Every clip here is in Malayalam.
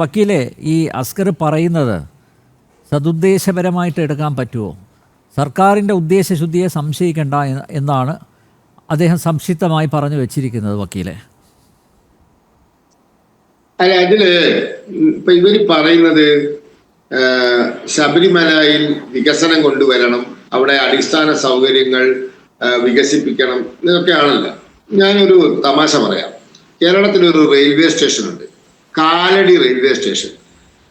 വക്കീലെ, ഈ അസ്കർ പറയുന്നത് സതുദ്ദേശപരമായിട്ട് എടുക്കാൻ പറ്റുമോ? സർക്കാരിൻ്റെ ഉദ്ദേശശുദ്ധിയെ സംശയിക്കേണ്ട എന്നാണ് അദ്ദേഹം സംക്ഷിപ്തമായി പറഞ്ഞു വെച്ചിരിക്കുന്നത്. വക്കീലെ, അല്ല, അതില് ഇപ്പൊ ഇവര് പറയുന്നത് ശബരിമലയിൽ വികസനം കൊണ്ടുവരണം, അവിടെ അടിസ്ഥാന സൗകര്യങ്ങൾ വികസിപ്പിക്കണം, ഇതൊക്കെയാണല്ലോ. ഞാനൊരു തമാശ പറയാം. കേരളത്തിലൊരു റെയിൽവേ സ്റ്റേഷൻ ഉണ്ട്, കാലടി റെയിൽവേ സ്റ്റേഷൻ.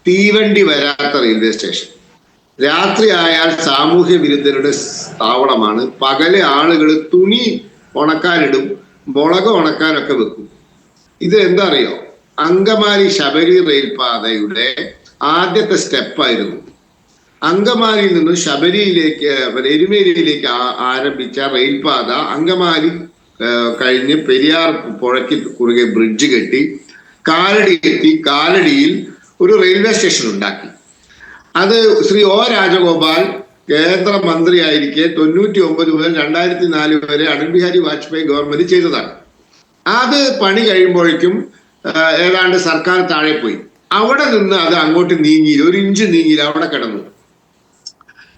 തീവണ്ടി വരാത്ത റെയിൽവേ സ്റ്റേഷൻ. രാത്രി ആയാൽ സാമൂഹ്യ വിരുദ്ധരുടെ താവളമാണ്. പകല് ആളുകൾ തുണി ഉണക്കാനിടും, മുളക് ഉണക്കാനൊക്കെ വെക്കും. ഇത് എന്താ അറിയോ? അങ്കമാലി ശബരി റെയിൽപാതയുടെ ആദ്യത്തെ സ്റ്റെപ്പായിരുന്നു. അങ്കമാലിയിൽ നിന്നും ശബരിയിലേക്ക്, എരുമേലിയിലേക്ക് ആരംഭിച്ച റെയിൽപാത അങ്കമാലി കഴിഞ്ഞ് പെരിയാർ പുഴയ്ക്ക് കുറുകെ ബ്രിഡ്ജ് കെട്ടി കാലടി എത്തി. കാലടിയിൽ ഒരു റെയിൽവേ സ്റ്റേഷൻ ഉണ്ടാക്കി. അത് ശ്രീ ഒ രാജഗോപാൽ കേന്ദ്രമന്ത്രിയായിരിക്കെ 99 മുതൽ 2004 വരെ അടൽ ബിഹാരി വാജ്പേയി ഗവൺമെന്റ് ചെയ്തതാണ്. അത് പണി കഴിയുമ്പോഴേക്കും ഏതാണ്ട് സർക്കാർ താഴെ പോയി. അവിടെ നിന്ന് അത് അങ്ങോട്ട് നീങ്ങിയില്ല, ഒരു ഇഞ്ച് നീങ്ങിയില്ല, അവിടെ കിടന്നു.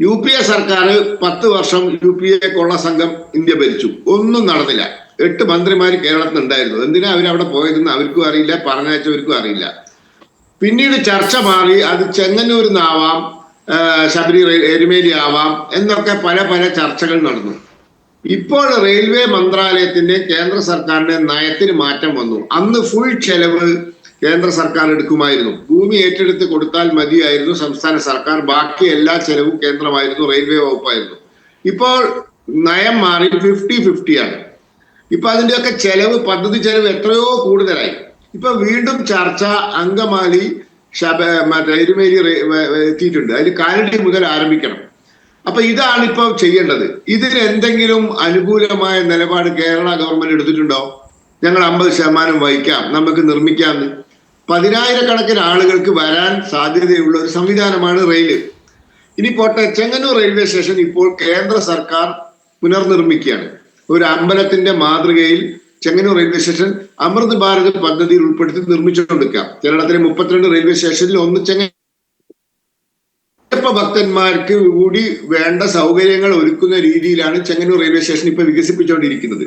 UPA സർക്കാർ 10 വർഷം UPA കൊള്ള സംഘം ഇന്ത്യ ഭരിച്ചു. ഒന്നും നടന്നില്ല. 8 മന്ത്രിമാർ കേരളത്തിൽ ഉണ്ടായിരുന്നു. എന്തിനാ അവരവിടെ പോയതെന്ന് അവർക്കും അറിയില്ല, പറഞ്ഞയച്ചവർക്കും അറിയില്ല. പിന്നീട് ചർച്ച മാറി. അത് ചെങ്ങന്നൂരിന്നാവാം, ശബരി എരുമേലി ആവാം എന്നൊക്കെ പല പല ചർച്ചകൾ നടന്നു. ഇപ്പോൾ റെയിൽവേ മന്ത്രാലയത്തിന്റെ കേന്ദ്ര സർക്കാരിന്റെ നയത്തിന് മാറ്റം വന്നു. അന്ന് ഫുൾ ചെലവ് കേന്ദ്ര സർക്കാർ എടുക്കുമായിരുന്നു. ഭൂമി ഏറ്റെടുത്ത് കൊടുത്താൽ മതിയായിരുന്നു സംസ്ഥാന സർക്കാർ, ബാക്കി എല്ലാ ചെലവും കേന്ദ്രമായിരുന്നു, റെയിൽവേ വകുപ്പായിരുന്നു. ഇപ്പോൾ നയം മാറി 50-50 ആണ്. ഇപ്പൊ അതിന്റെയൊക്കെ ചെലവ്, പദ്ധതി ചെലവ് എത്രയോ കൂടുതലായി. ഇപ്പൊ വീണ്ടും ചർച്ച അങ്കമാലി എരുമേലി എത്തിയിട്ടുണ്ട്. അതിൽ കാലടി മുതൽ ആരംഭിക്കണം. അപ്പൊ ഇതാണ് ഇപ്പൊ ചെയ്യേണ്ടത്. ഇതിന് എന്തെങ്കിലും അനുകൂലമായ നിലപാട് കേരള ഗവൺമെന്റ് എടുത്തിട്ടുണ്ടോ? ഞങ്ങൾ 50% വഹിക്കാം, നമുക്ക് നിർമ്മിക്കാമെന്ന്. 10,000-കണക്കിന് ആളുകൾക്ക് വരാൻ സാധ്യതയുള്ള ഒരു സംവിധാനമാണ് റെയില്. ഇനി പോട്ടെ, ചെങ്ങന്നൂർ റെയിൽവേ സ്റ്റേഷൻ ഇപ്പോൾ കേന്ദ്ര സർക്കാർ പുനർനിർമ്മിക്കുകയാണ്. ഒരു അമ്പലത്തിന്റെ മാതൃകയിൽ ചെങ്ങന്നൂർ റെയിൽവേ സ്റ്റേഷൻ അമൃത് ഭാരത് പദ്ധതിയിൽ ഉൾപ്പെടുത്തി നിർമ്മിച്ചുകൊണ്ടിരിക്കാം. കേരളത്തിലെ 32 റെയിൽവേ സ്റ്റേഷനിൽ ഒന്ന് അയ്യപ്പ ഭക്തന്മാർക്ക് കൂടി വേണ്ട സൗകര്യങ്ങൾ ഒരുക്കുന്ന രീതിയിലാണ് ചെങ്ങന്നൂർ റെയിൽവേ സ്റ്റേഷൻ ഇപ്പൊ വികസിപ്പിച്ചുകൊണ്ടിരിക്കുന്നത്.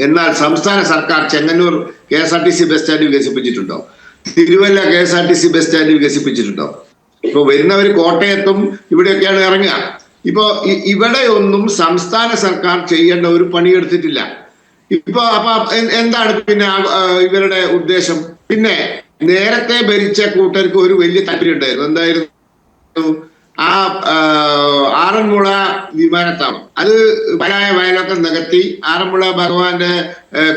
എന്നാൽ സംസ്ഥാന സർക്കാർ ചെങ്ങന്നൂർ KSRTC ബസ് സ്റ്റാൻഡ് വികസിപ്പിച്ചിട്ടുണ്ടോ? തിരുവല്ല KSRTC ബസ് സ്റ്റാൻഡ് വികസിപ്പിച്ചിട്ടുണ്ടോ? ഇപ്പൊ വരുന്നവർ കോട്ടയത്തും ഇവിടെയൊക്കെയാണ് ഇറങ്ങുക. ഇപ്പൊ ഇവിടെ ഒന്നും സംസ്ഥാന സർക്കാർ ചെയ്യേണ്ട ഒരു പണിയെടുത്തിട്ടില്ല. ഇപ്പൊ അപ്പൊ എന്താണ് പിന്നെ ഇവരുടെ ഉദ്ദേശം? പിന്നെ നേരത്തെ ഭരിച്ച കൂട്ടർക്ക് ഒരു വലിയ താല്പര്യം ഉണ്ടായിരുന്നു. എന്തായിരുന്നു? ആ ആറന്മുള വിമാനത്താവളം അത് വയലൊക്കെ നികത്തി ആറന്മുള ഭഗവാന്റെ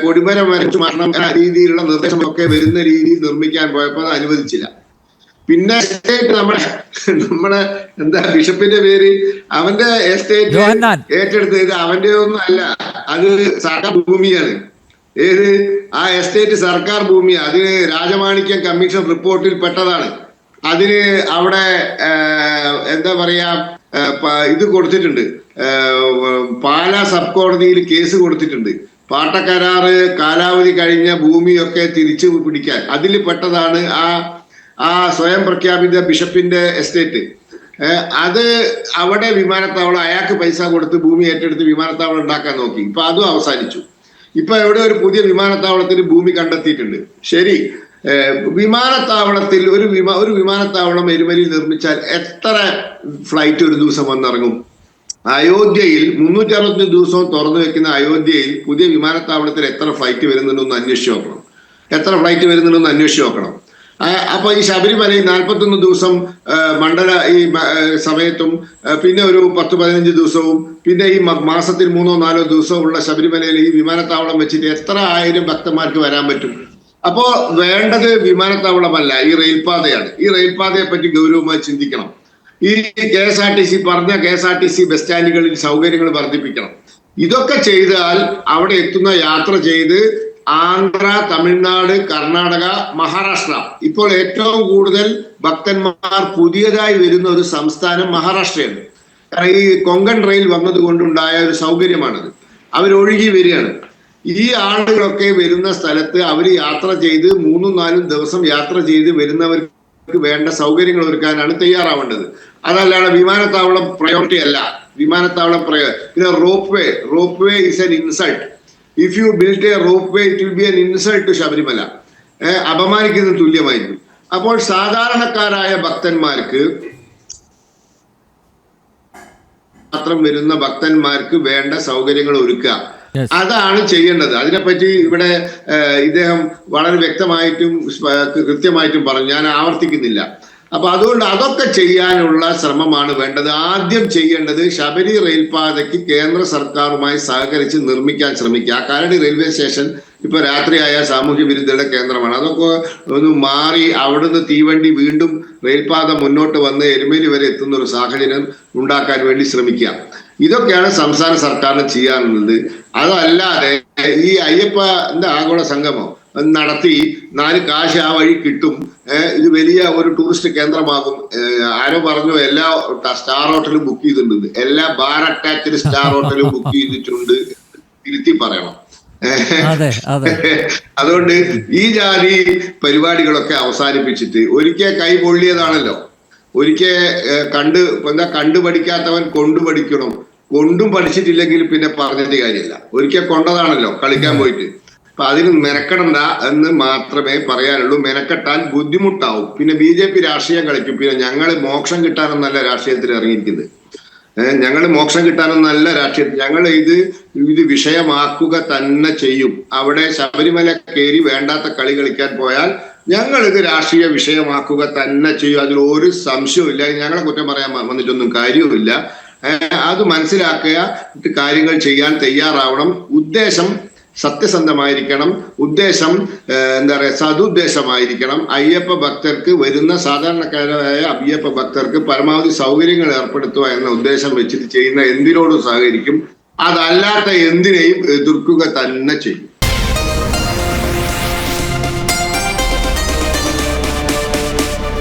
കൊടിമരം വരച്ചു മാറണം എന്ന രീതിയിലുള്ള നിർദ്ദേശമൊക്കെ വരുന്ന രീതിയിൽ നിർമ്മിക്കാൻ പോയപ്പോൾ അത് അനുവദിച്ചില്ല. പിന്നെ എസ്റ്റേറ്റ് നമ്മുടെ എന്താ ബിഷപ്പിന്റെ പേര്, അവന്റെ എസ്റ്റേറ്റ് ഏറ്റെടുത്തത് അവന്റെ ഒന്നും അല്ല, അത് സർക്കാർ ഭൂമിയാണ്. ഏത്? ആ എസ്റ്റേറ്റ് സർക്കാർ ഭൂമിയാണ്. അതിന് രാജമാണിക്യം കമ്മീഷൻ റിപ്പോർട്ടിൽ പെട്ടതാണ്. അതിന് അവിടെ എന്താ പറയാ, ഇത് കൊടുത്തിട്ടുണ്ട്, പാലാ സബ് കോടതിയിൽ കേസ് കൊടുത്തിട്ടുണ്ട്. പാട്ടക്കരാറ് കാലാവധി കഴിഞ്ഞ ഭൂമിയൊക്കെ തിരിച്ചു പിടിക്കാൻ. അതിൽ പെട്ടതാണ് ആ സ്വയം പ്രഖ്യാപിത ബിഷപ്പിന്റെ എസ്റ്റേറ്റ്. അത് അവിടെ വിമാനത്താവളം, അയാൾക്ക് പൈസ കൊടുത്ത് ഭൂമി ഏറ്റെടുത്ത് വിമാനത്താവളം ഉണ്ടാക്കാൻ നോക്കി. ഇപ്പൊ അതും അവസാനിച്ചു. ഇപ്പൊ എവിടെ ഒരു പുതിയ വിമാനത്താവളത്തിന് ഭൂമി കണ്ടെത്തിയിട്ടുണ്ട്. ശരി, വിമാനത്താവളത്തിൽ ഒരു വിമാനത്താവളം എരുമേലിയിൽ നിർമ്മിച്ചാൽ എത്ര ഫ്ലൈറ്റ് ഒരു ദിവസം വന്നിറങ്ങും? അയോധ്യയിൽ 365 ദിവസവും തുറന്നു വെക്കുന്ന അയോധ്യയിൽ പുതിയ വിമാനത്താവളത്തിൽ എത്ര ഫ്ലൈറ്റ് വരുന്നുണ്ടെന്ന് അന്വേഷിച്ച് നോക്കണം. എത്ര ഫ്ലൈറ്റ് വരുന്നുണ്ടെന്ന് അന്വേഷിച്ച് നോക്കണം. അപ്പൊ ഈ ശബരിമലയിൽ 41 ദിവസം മണ്ഡല ഈ സമയത്തും പിന്നെ ഒരു 10-15 ദിവസവും പിന്നെ ഈ മാസത്തിൽ 3-4 ദിവസവും ഉള്ള ശബരിമലയിൽ ഈ വിമാനത്താവളം വെച്ചിട്ട് എത്ര ആയിരം ഭക്തന്മാർക്ക് വരാൻ പറ്റും? അപ്പോ വേണ്ടത് വിമാനത്താവളമല്ല, ഈ റെയിൽപാതയാണ്. ഈ റെയിൽപാതയെ പറ്റി ഗൗരവമായി ചിന്തിക്കണം. ഈ KSRTC ബസ് സ്റ്റാൻഡുകളിൽ സൗകര്യങ്ങൾ വർദ്ധിപ്പിക്കണം. ഇതൊക്കെ ചെയ്താൽ അവിടെ എത്തുന്ന യാത്ര ചെയ്ത് ആന്ധ്ര, തമിഴ്നാട്, കർണാടക, മഹാരാഷ്ട്ര, ഇപ്പോൾ ഏറ്റവും കൂടുതൽ ഭക്തന്മാർ പുതിയതായി വരുന്ന ഒരു സംസ്ഥാനം മഹാരാഷ്ട്രയാണ്. കാരണം ഈ കൊങ്കൺ റെയിൽ വന്നത് കൊണ്ടുണ്ടായ ഒരു സൗകര്യമാണത്. അവരൊഴുകി വരികയാണ്. ഈ ആളുകളൊക്കെ വരുന്ന സ്ഥലത്ത് അവർ യാത്ര ചെയ്ത് 3-4 ദിവസം യാത്ര ചെയ്ത് വരുന്നവർക്ക് വേണ്ട സൗകര്യങ്ങൾ ഒരുക്കാനാണ് തയ്യാറാവേണ്ടത്. അതല്ലാതെ വിമാനത്താവളം പ്രയോറിറ്റി അല്ല. വിമാനത്താവളം പിന്നെ ropeway is an insult. If you build a ropeway it will be an insult to Sabarimala. അപമാനിക്കുന്നതിന് തുല്യമായിരിക്കും. അപ്പോൾ സാധാരണക്കാരായ ഭക്തന്മാർക്ക് മാത്രം വരുന്ന ഭക്തന്മാർക്ക് വേണ്ട സൗകര്യങ്ങൾ ഒരുക്കുക, അതാണ് ചെയ്യേണ്ടത്. അതിനെപ്പറ്റി ഇവിടെ ഇദ്ദേഹം വളരെ വ്യക്തമായിട്ടും കൃത്യമായിട്ടും പറഞ്ഞു, ഞാൻ ആവർത്തിക്കുന്നില്ല. അപ്പൊ അതുകൊണ്ട് അതൊക്കെ ചെയ്യാനുള്ള ശ്രമമാണ് വേണ്ടത്. ആദ്യം ചെയ്യേണ്ടത് ശബരി റെയിൽപാതയ്ക്ക് കേന്ദ്ര സർക്കാരുമായി സഹകരിച്ച് നിർമ്മിക്കാൻ ശ്രമിക്കുക. ആ കാലടി റെയിൽവേ സ്റ്റേഷൻ ഇപ്പൊ രാത്രിയായ സാമൂഹ്യ വിരുദ്ധരുടെ കേന്ദ്രമാണ്. അതൊക്കെ ഒന്ന് മാറി അവിടുന്ന് തീവണ്ടി വീണ്ടും റെയിൽപാത മുന്നോട്ട് വന്ന് എരുമേലി വരെ എത്തുന്ന ഒരു സാഹചര്യം ഉണ്ടാക്കാൻ വേണ്ടി ശ്രമിക്കുക. ഇതൊക്കെയാണ് സംസ്ഥാന സർക്കാരിന് ചെയ്യാനുള്ളത്. അതല്ലാതെ ഈ അയ്യപ്പന്റെ ആഗോള സംഗമം നടത്തി 4 കാശ് ആ വഴി കിട്ടും, ഇത് വലിയ ഒരു ടൂറിസ്റ്റ് കേന്ദ്രമാകും. ആരോ പറഞ്ഞു എല്ലാ സ്റ്റാർ ഹോട്ടലും ബുക്ക് ചെയ്തിട്ടുണ്ട്, എല്ലാ ബാർ അറ്റാച്ച്ഡ് സ്റ്റാർ ഹോട്ടലും ബുക്ക് ചെയ്തിട്ടുണ്ട്, തിരുത്തി പറയണം. അതുകൊണ്ട് ഈ ജാതി പരിപാടികളൊക്കെ അവസാനിപ്പിച്ചിട്ട് ഒരിക്കൽ കൈ പൊള്ളിയതാണല്ലോ, ഒരിക്കൽ കണ്ടു പഠിക്കാത്തവൻ കൊണ്ടു പഠിക്കണം. കൊണ്ടും പഠിച്ചിട്ടില്ലെങ്കിൽ പിന്നെ പറഞ്ഞിട്ട് കാര്യമില്ല. ഒരിക്കൽ കൊണ്ടതാണല്ലോ കളിക്കാൻ പോയിട്ട്. അപ്പൊ അതിന് മെനക്കെടണ്ട എന്ന് മാത്രമേ പറയാനുള്ളൂ. മെനക്കെട്ടാൽ ബുദ്ധിമുട്ടാവും. പിന്നെ BJP രാഷ്ട്രീയം കളിക്കും. പിന്നെ ഞങ്ങൾ മോക്ഷം കിട്ടാനൊന്നല്ല രാഷ്ട്രീയത്തിൽ ഇറങ്ങിയിരിക്കുന്നത്. ഞങ്ങൾ മോക്ഷം കിട്ടാനൊന്നല്ല രാഷ്ട്രീയത്തിൽ. ഞങ്ങൾ ഇത് വിഷയമാക്കുക തന്നെ ചെയ്യും. അവിടെ ശബരിമല കയറി വേണ്ടാത്ത കളി കളിക്കാൻ പോയാൽ ഞങ്ങൾ ഇത് രാഷ്ട്രീയ വിഷയമാക്കുക തന്നെ ചെയ്യും. അതിൽ ഒരു സംശയവും ഇല്ല. ഞങ്ങളെ കുറ്റം പറയാൻ വന്നിട്ടൊന്നും കാര്യവുമില്ല. അത് മനസ്സിലാക്കുക, കാര്യങ്ങൾ ചെയ്യാൻ തയ്യാറാവണം. ഉദ്ദേശം സത്യസന്ധമായിരിക്കണം. ഉദ്ദേശം സതുദ്ദേശമായിരിക്കണം. അയ്യപ്പ ഭക്തർക്ക്, വരുന്ന സാധാരണക്കാരായ അയ്യപ്പ ഭക്തർക്ക് പരമാവധി സൗകര്യങ്ങൾ ഏർപ്പെടുത്തുക എന്ന ഉദ്ദേശം വെച്ചിട്ട് ചെയ്യുന്ന എന്തിനോടും സഹകരിക്കും. അതല്ലാത്ത എന്തിനേയും എതിർക്കുക തന്നെ ചെയ്യും.